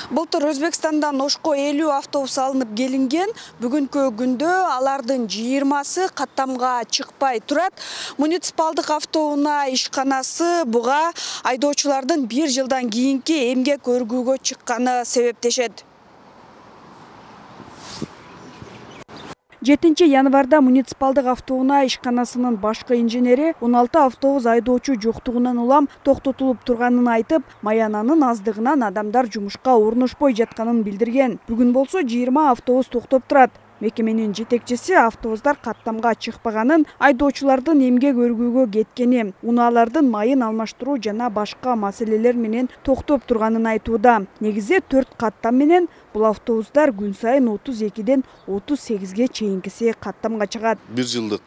Былтыр Өзбекстандан Ошко 50 автобус алынып келинген, бүгүнкү күндө алардын 20сы каттамга чыкпай турат. Муниципалдык автоунаа ишканасы буга айдоочулардын 1 жылдан кийинки эмгек өргүүгө чыкканы себептешет. 7 январда муниципалдык автоунаа ишканасынын башкы инженери 16 автобус айдоочу жоктугунан улам токтотулуп турганын айтып, маянанын аздыгынан адамдар жумушка орношпой жатканын билдирген. Бүгүн болсо 20 автобус токтоп турат. Мекеменин жетекчиси автобустар каттамга чыкпаганын, айдоочулардын эмгек өргүүгө кеткени, унаалардын майын алмаштыруу жана башка маселелер менен токтоп турганын айтууда. Негизи 4 каттам менен бул автобустар күн сайын 32ден 38ге чейинкиси каттамга чыгат. 1 жылдык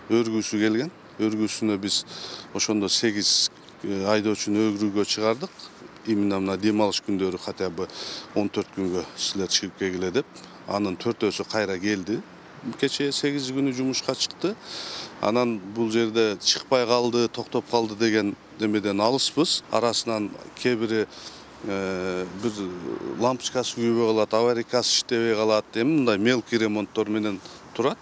өргүүсү келген. Өргүүсүнө биз ошондо 8 айдоочуну өргүүгө чыгардык. Именно мына дем алыш күндөрү хотя бы 14 күнгө силер чыгып келгиле деп. Анын 4-өсү кайра келди. Кече 8 күнү жумушка чыкты. Анан бул жерде чыкпай калды, токтоп калды деген демеден алыспыз. Арасынан кээ бир лампочкасы күйбөй калат, аварийкасы иштебей калат, эми мындай мелкий ремонттор менен турат.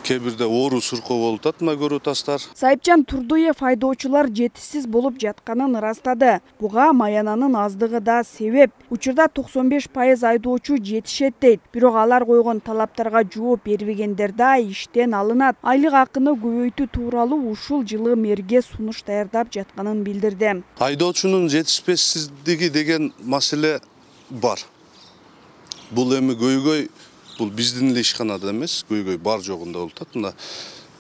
Кээ бирде оору суркоо болуп атат, мына көрүп атасыздар. Сайыпжан Турдуев айдоочулар жетишсиз болуп жатканын ырастады. Буга маянанын аздыгы да себеп. Учурда 95% айдоочу жетишет дейт. Бирок алар койгон талаптарга жооп бербегендер да иштен алынат. Айлык акыны көбөйтүү тууралуу ушул жылы мэрге сунуш даярдап жатканын билдирди. Айдоочунун жетишпесиздиги деген маселе бар. Бул эми көйгөй бул биздин эле ишканада эмес, көйгөй бар жогунда болуп атат. Мына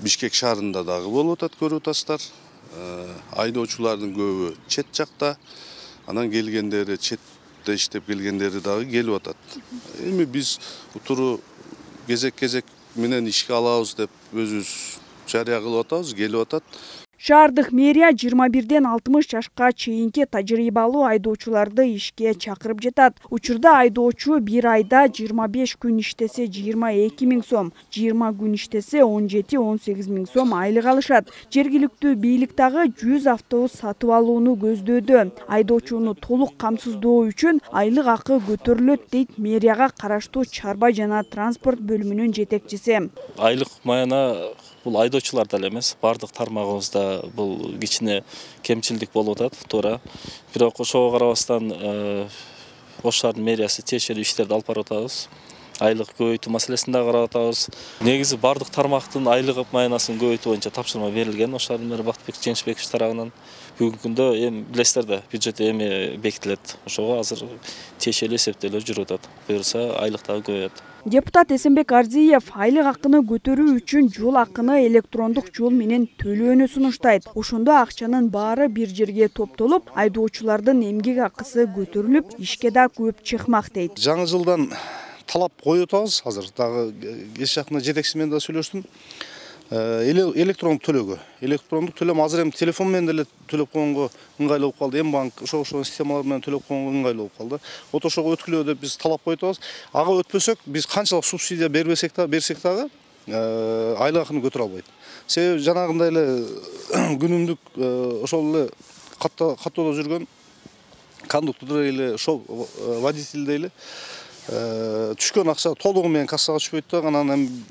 Бишкек шаарында дагы болуп атат, көрүп атасыздар. Айдоочулардын көбү чет жакта, анан келгендери четте иштеп келгендери дагы келип атат. Эми биз утуру кезек менен ишке алабыз деп өзүбүз жарыя кылып атабыз, келип атат. Шаардык мэрия 21ден 60 жашка чейинки тажрыйбалуу айдоочуларды ишке чакырып жатат. Учурда айдоочу бир айда 25 күн иштесе 22 миң сом, 20 күн иштесе 17-18 миң сом айлык алышат. Жергиликтүү бийлик дагы 100 автобус сатып алууну көздөөдө. Айдоочуну толук камсыздоо үчүн айлык акы көтөрүлөт дейт мэрияга караштуу чарба жана транспорт бөлүмүнүн жетекчиси. Айлык маяна бул айдоочуларда эле эмес, бардык тармагыбызда бул кичине кемчилдик болуп атат, туура. Бирок ошого карабастан Ош шаарынын мэриясы тиешелүү иштерди алып барып атабыз. Айлык көбөйтүү маселесин да карап атабыз. Негизи бардык тармактын айлык маянасын көбөйтүү боюнча тапшырма берилген Ош шаарынын мэрі Бактыбек Жеңишбекович тарабынан. Бүгүнкү күндө эми билесиздер да, бюджет эми бекитилет. Ошого азыр тиешелүү эсептөөлөр жүрүп атат. Буюрса айлык дагы көбөйөт. Депутат Эсенбек Арзиев айлык акыны көтөрүү үчүн жол акыны электрондук жол менен төлөөнү сунуштайт. Ошондо акчанын баары бир жерге топтолуп, айдоочулардын эмгек акысы көтөрүлүп, ишке да көп чыкмак дейт. Жаңы жылдан талап коюп атабыз. Азыр дагы кеч жакында жетекчиси менен да сүйлөштүм. Электрондук төлөөгө. Электрондук төлөм азыр эми телефон менен деле төлөп койгонго ыңгайлуу болуп калды. М-банк ошол системалар менен төлөп койгонго ыңгайлуу болуп калды. Ошого өткүлөө деп биз талап коюп атабыз. Ага өтпөсөк, биз канчалык субсидия берсек дагы айлык акыны көтөрө албайт. Себеби жанагындай эле күнүмдүк ошол эле каттоодо жүргөн кондуктор эле, водитель эле түшкөн акча толугу менен кассага түшпөйт да, анан эми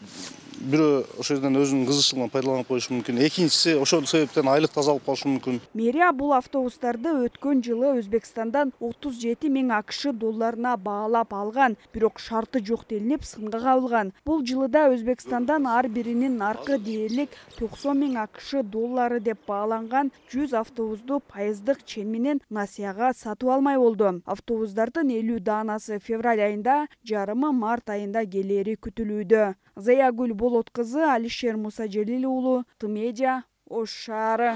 бирөө ошол жерден өзүнүн кызыкчылыгын пайдаланып коюшу мүмкүн. Экинчиси ошол себептен айлык тазалып калышы мүмкүн. Мэрия бул автобустарды өткөн жылы Өзбекстандан 37 миң АКШ долларына баалап алган, бирок шарты жок делинип сынга кабылган. Бул жылы да Өзбекстандан ар биринин наркы дээрлик 90 миң АКШ доллары деп бааланган 100 автобусту пайыздык чен менен насыяга сатып алмай болду. Автобустардын 50 даанасы февраль айында, жарымы март айында келери күтүлүүдө. Заягүл Болот кызы, Алишер Мусажелил уулу, Тмедиа, Ош шаары.